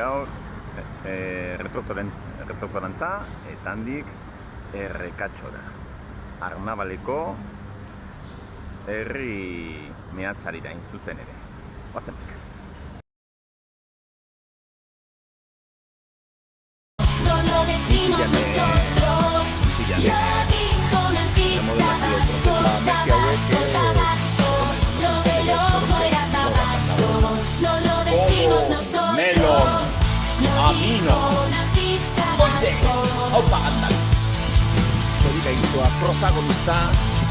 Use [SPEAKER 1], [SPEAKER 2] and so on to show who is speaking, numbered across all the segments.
[SPEAKER 1] gaur retrotorantza eta handik Errekatxora. Arnabaleko herri mehatzarira zuzen ere. Bazen.
[SPEAKER 2] No lo decimos nosotros, lo dijo un artista vasco, Tabasco, lo del ojo era Tabasco. No lo decimos nosotros, lo dijo un artista vasco.
[SPEAKER 3] Gaiztoa protagonista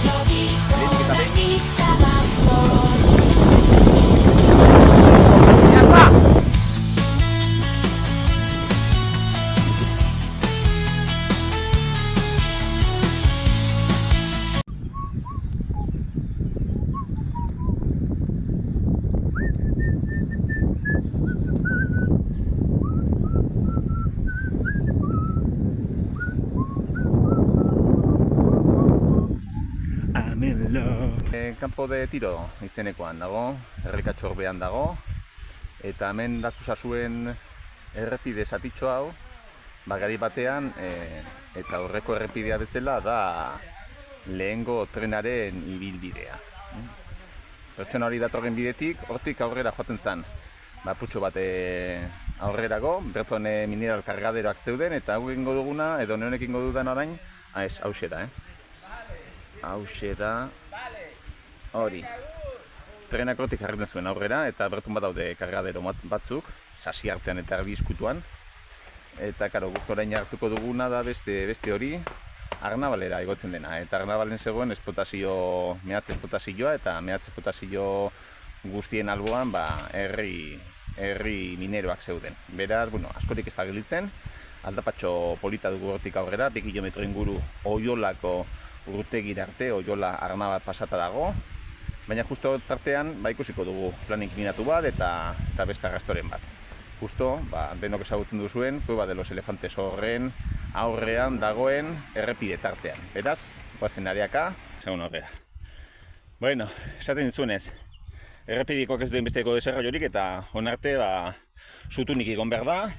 [SPEAKER 2] Lo dijo un artista vasco.
[SPEAKER 1] Campo de Tiro izenekoan dago, Errekatxorbean dago, eta hemen dakusazuen errepide zatitxo hau, gari batean, eta horreko errepidea bezala da lehengo trenaren ibilbidea. Pertsona hori datorren bidetik, hortik aurrera joaten zen, putxo bat aurrerago, berton mineral kargaderoak zeuden, eta hau egingo duguna, edo neonek egingo dudan orain, hauxe da, hauxe da, hori. Trenak hortik jarretzen zuen aurrera, eta bertun bat daude kargadero batzuk, sasi artean eta erdi iskutuan. Eta, karo, guk orain hartuko duguna da beste hori, Arnabalera igotzen dena. Eta Arnabalen zegoen mehatze espotazioa, eta mehatze espotazio guztien alboan herri mineroak zeuden. Beraz, askorik ez da gelditzen, aldapatxo polita dugu hortik aurrera, 2 kilometro inguru Oiolako urtegira arte, Oiola Arnabal pasata dago. Baina justo tartean ikusiko dugu plan inklinatu bat eta beste arrastoren bat. Justo, denok ezagutzen duzuen, Cueva de los Elefantes horren aurrean dagoen errepide tartean. Beraz, goazen areaka, segun horrela. Bueno, esaten ditzuenez, errepidikoak ez duen besteko desarrollorik eta onarte zutunik egon behar da.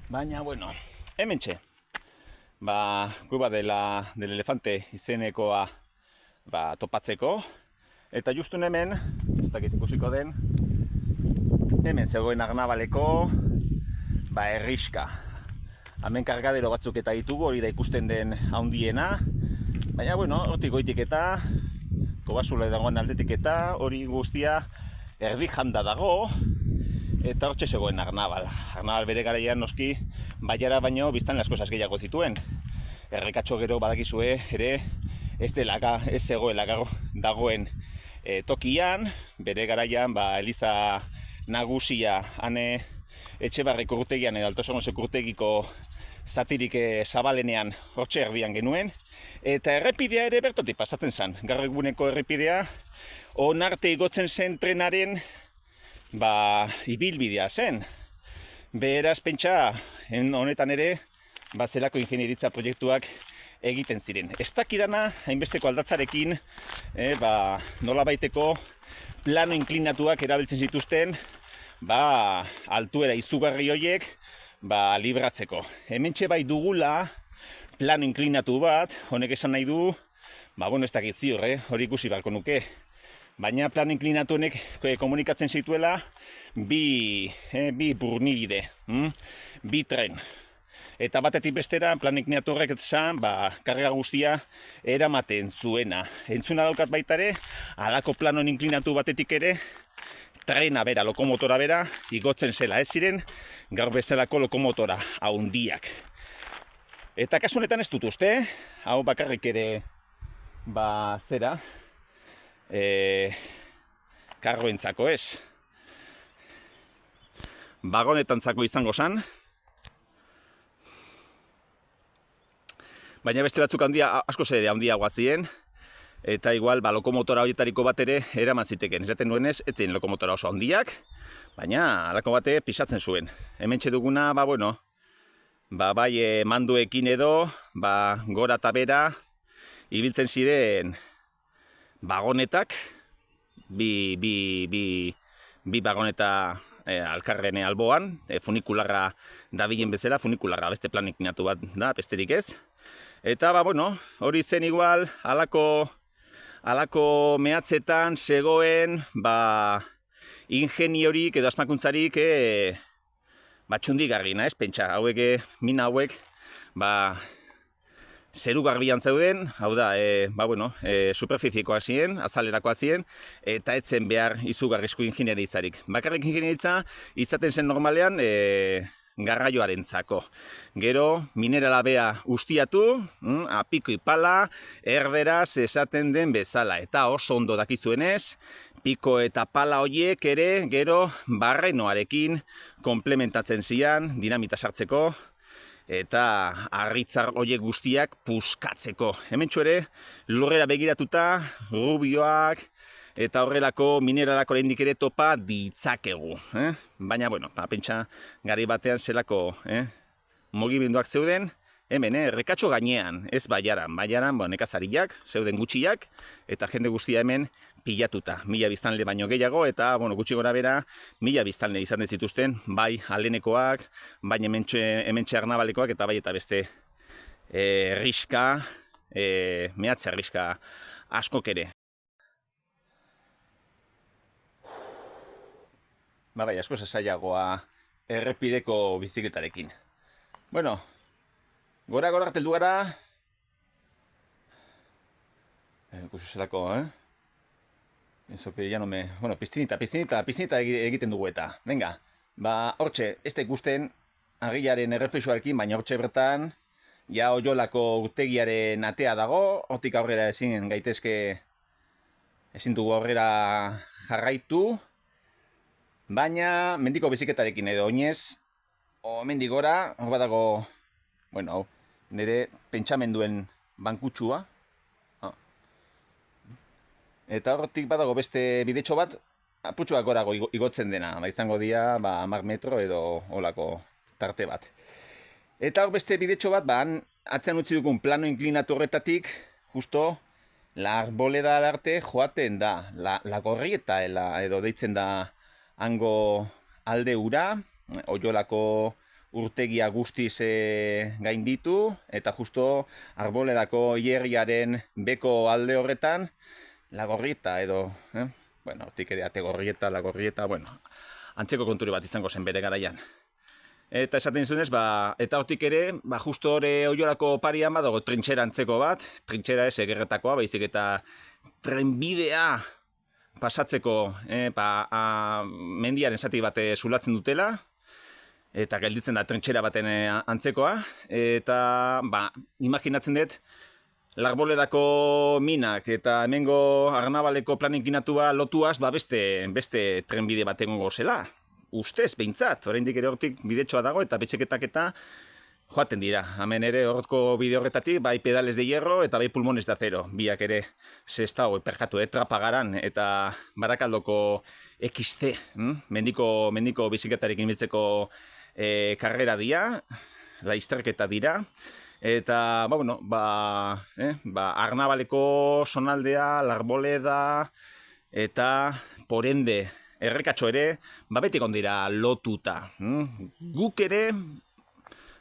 [SPEAKER 1] Baina, hementxe, Cueva del Elefante izenekoa topatzeko, eta justun hemen, ez dakit ikusiko den, hemen zegoen Arnabaleko herriska. Hemen kargadero batzuk eta ditugu, hori da ikusten den handiena, baina hortik goitik eta Kobasula dagoen aldetik eta hori guztia erdi janda dago, eta hortxe zegoen Arnabal. Arnabal bere garaian noski baiara baino biztan asko gehiago zituen. Errekatxo gero badakizue ere ez zegoela dagoen tokian, bere garaian Eliza nagusia ane Etxebarriko urtegian edo Alto Sornoseko urtegiko zatirik zabalenean hortxe erdian genuen, eta errepidea ere bertotik pasatzen zen. Gaur eguneko errepidea onarte igotzen zen trenaren ibilbidea zen. Beraz pentsa honetan ere zelako ingenieritza proiektuak egiten ziren. Ez dakidana, hainbesteko aldatzarekin, nolabaiteko plano inklinatuak erabiltzen zituzten, altuera izugarri horiek, libratzeko. Hementxe dugula plano inklinatu bat, honek esan nahi du, ez dakit ziur, hori ikusi beharko nuke. Baina plano inklinatu honek komunikatzen zituela bi burnibide, bi tren. Eta batetik bestera, plan inklinatu horrek esan, karga guztia eramaten zuena. Entzuna daukat baita ere, halako plano inklinatu batetik ere, trena bera, lokomotora bera, igotzen zela. Ez ziren, gaur bezalako lokomotora handiak. Eta kasu honetan ez dut uste, hau bakarrik ere, kargoentzako ez. Vagonetantzako izango zen, baina beste batzuk asko ere handiagoak ziren, eta igual lokomotora horietariko bat ere eraman ziteken. Esaten nuenez, ez ziren lokomotora oso handiak, baina halako bate pisatzen zuen. Hementxe duguna, bai manduekin edo, gora eta bera, ibiltzen ziren vagonetak, bi vagoneta alkarren alboan, funikularra dabilen bezala, funikularra beste plan inklinatu bat da, besterik ez. Eta, bueno, hori zen igual, halako mehatzetan zegoen, ingeniorik edo asmakuntzarik txundigarrina, ez pentsa, mina hauek, zeru garbian zeuden, hau da, superfiziekoak ziren, azalerakoak ziren, eta etzen behar izugarrizko ingenieritzarik. Bakarrik ingenieritza izaten zen normalean garraioarentzako. Gero, minerala bea ustiatu, apiko ipala, erderaz esaten den bezala. Eta oso ondo dakitzuenez, piko eta pala horiek ere, gero, barrenoarekin komplementatzen zian, dinamita sartzeko, eta harritzar horiek guztiak puskatzeko. Hementxo ere, lurrera begiratuta, rubioak, eta horrelako mineralako oraindik ere topa ditzakegu. Baina, pentsa gari batean zelako mugimenduak zeuden, hemen, errekatxo gainean, ez baiaran, nekazariak, zeuden gutxiak, eta jende guztia hemen pilatuta. 1000 biztanle baino gehiago, eta gutxi gora bera, 1000 biztanle izan zituzten, bai alenekoak, bai hementxe arnabalekoak, eta bai eta beste riska, mehatze riska askok ere. Asko zailagoa errepideko bizikletarekin. Gora harteldu gara. Ikusi zelako, Eso que ya no me... Piscinita egiten dugu eta. Venga, hortxe, ez da ikusten argiaren erreflexuarekin, baina hortxe bertan, ja Oiolako urtegiaren atea dago, hortik aurrera ezin gaitezke, ezin dugu aurrera jarraitu, baina mendiko bizikletarekin edo oinez, mendik gora, hor badago, nire pentsamenduen bankutxua, eta hortik badago beste bidetxo bat, aputxoak gorago igotzen dena, izango dira 10 metro edo olako tarte bat. Eta hor beste bidetxo bat, atzean utzi dugun plano inklinatu horretatik, justo, la arboleda arte joaten da, la gorrieta edo deitzen da hango alde ura, Oiolako urtegia guztiz gainditu, eta justo arboledako hierriaren beko alde horretan, la gorrieta edo, hortik ere ate gorrieta, la gorrieta, antzeko konturi bat izango zen bere garaian. Eta esaten zunez, eta hortik ere, justo hori Oiolako parian badago trintxera antzeko bat, trintxera ez egerretakoa, baizik eta trenbidea pasatzeko mendiaren zati bat zulatzen dutela, eta gelditzen da trintxera baten antzekoa, eta imaginatzen dut, Larboledako minak eta hemengo arnabaleko plan inkinatua lotuaz beste trenbide bat egongo zela. Ustez, behintzat, oraindik ere hortik bidetxoa dago eta betxeketak eta joaten dira. Hemen ere horretko bide horretatik, bai pedales de hierro eta bai pulmones de acero. Biak ere zestau, perkatu, trapagaran eta Barakaldoko XC, mendiko bizikletarekin biltzeko karrera dira, laizterketa dira. Eta, Arnabaleko zonaldea, Larboleda, eta porende, errekatxo ere, beti gondira lotuta. Guk ere,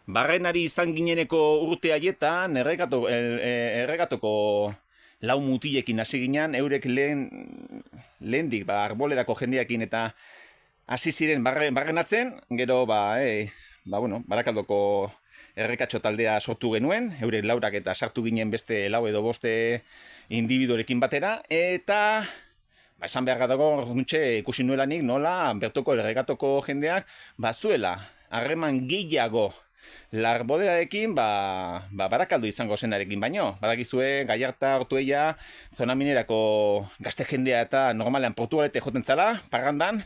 [SPEAKER 1] barrenari izan gineneko urte haietan, erregatoko lau mutilekin hasi ginen, eurek lehendik, Arboledako jendeakin eta hasi ziren barrenatzen, gero, Barakaldoko errekatxo taldea sortu genuen, eurek laurak eta sartu ginen beste lau edo boste individuarekin batera, eta esan behar dago ikusi nuelanik nola bertoko errekatoko jendeak zuela harreman gehiago Larboledarekin Barakaldo izango zenarekin baino. Badakizue Gallarta, Ortuella, zona minerako gazte jendea eta normalean Portugalete joten zala, parrandan,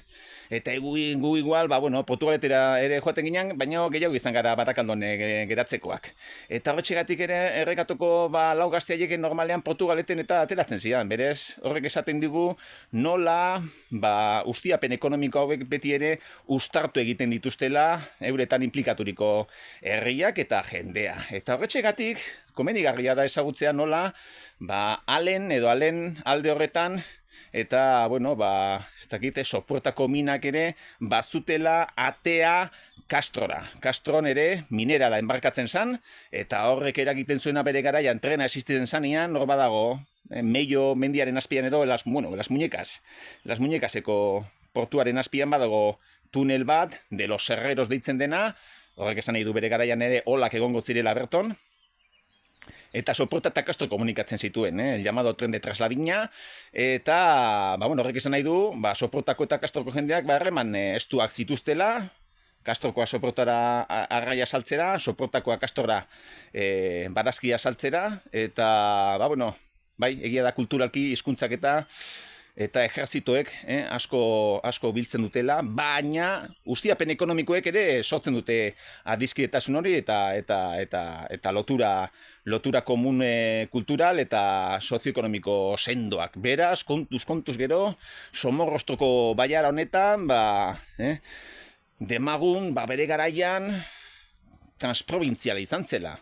[SPEAKER 1] eta gu igual, Portugaletera ere joaten ginen, baina gehiago izan gara Barakaldon geratzekoak. Eta horretxegatik ere errekatuko lau gazte haieken normalean Portugaleten eta ateratzen zian. Berez, horrek esaten digu nola ustiapen ekonomiko hauek beti ere ustartu egiten dituztela euretan implikaturiko herriak eta jendea. Eta horretxegatik, komenigarria da ezagutzea nola, alen alde horretan, eta, bueno, ez dakite, sopuertako minak ere, bazutela atea Castrora. Castron ere minerala enbarkatzen zan, eta horrek eragiten zuena bere garaian trena existitzen zanean, hor badago, Mello mendiaren azpian edo, las muñecaseko portuaren azpian badago tunel bat, de los herreros deitzen dena, horrek esan nahi du bere garaian ere olak egongo zirela berton, eta soporta eta Castro komunikatzen zituen, el llamado tren de Trasladina, eta, horrek esan nahi du, soportako eta Castroko jendeak, harreman estuak zituztela, Castrokoa soportara arraia saltzera, soportakoa Castrora barazkia saltzera, eta, egia da kulturalki hizkuntzak eta ejerzitoek asko biltzen dutela, baina ustiapen ekonomikoek ere sortzen dute adizkidetasun hori eta lotura komun kultural eta sozioekonomiko sendoak. Beraz, kontuz gero, Somorrostoko baiara honetan, demagun, bere garaian, transprovintziala izan zela.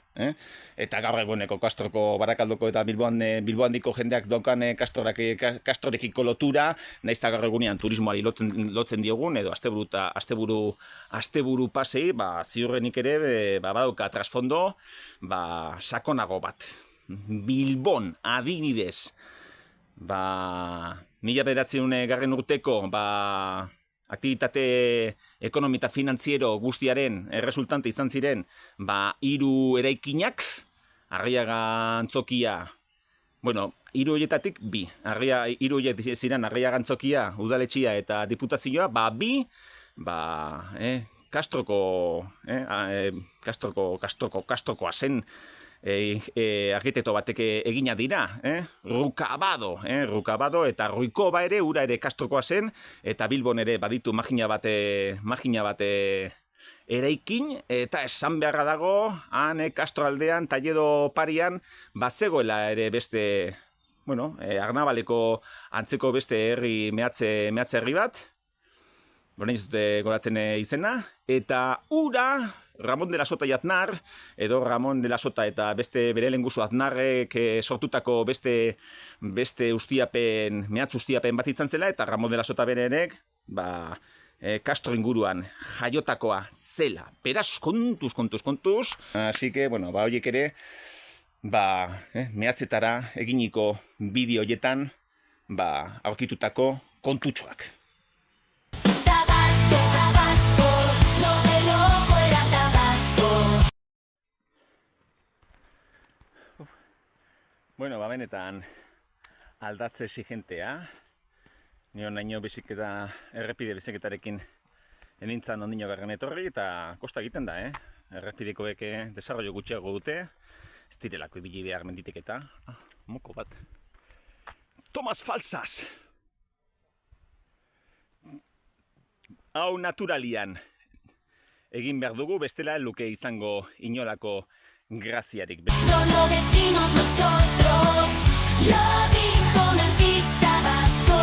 [SPEAKER 1] Eta gaur eguneko Castroko, Barakaldoko eta Bilboandiko jendeak daukan Castrorekiko lotura, nahiz eta gaur egunean turismoari lotzen diogun, edo asteburu pasei, ziurrenik ere badauka trasfondo sakonago bat. Bilbon, adibidez, 1900 urteko aktibitate ekonomi eta finantziero guztiaren resultante izan ziren 3 eraikinak, Arriaga Antzokia, 3 horietatik 2, 3 horiek ziren Arriaga Antzokia, udaletxia eta diputazioa, 2, Castrokoa zen arkitekto batek egina dira, Rukabado eta Ruikoba ere, ura ere Castrokoa zen, eta Bilbon ere baditu magina bat eraikin, eta esan beharra dago, han Castro aldean, Talledo parian, bazegoela ere beste, Arnabaleko antzeko beste herri mehatze herri bat, ez dute goratzen izena, eta ura, Ramon de la Sota y Aznar, edo Ramon de la Sota eta beste bere lenguzu Aznarrek sortutako beste mehatz ustiapen bat izan zela, eta Ramon de la Sota berenek, Castro inguruan jaiotakoa zela. Beraz, kontuz. Así que, horiek ere, mehatzetara eginiko bideo hoietan, aurkitutako kontutxoak. Benetan aldatze exigentea. Nio naino errepide biziketarekin enintzan ondino garren etorri, eta kosta egiten da, Errepidekoek desarrollo gutxiago dute, ez direlako ibili behar menditik eta, moko bat. Tomas falsas! Hau naturalian egin behar dugu, bestela luke izango inolako graziarik.
[SPEAKER 2] No lo decimos nosotros, lo dijo un artista vasco.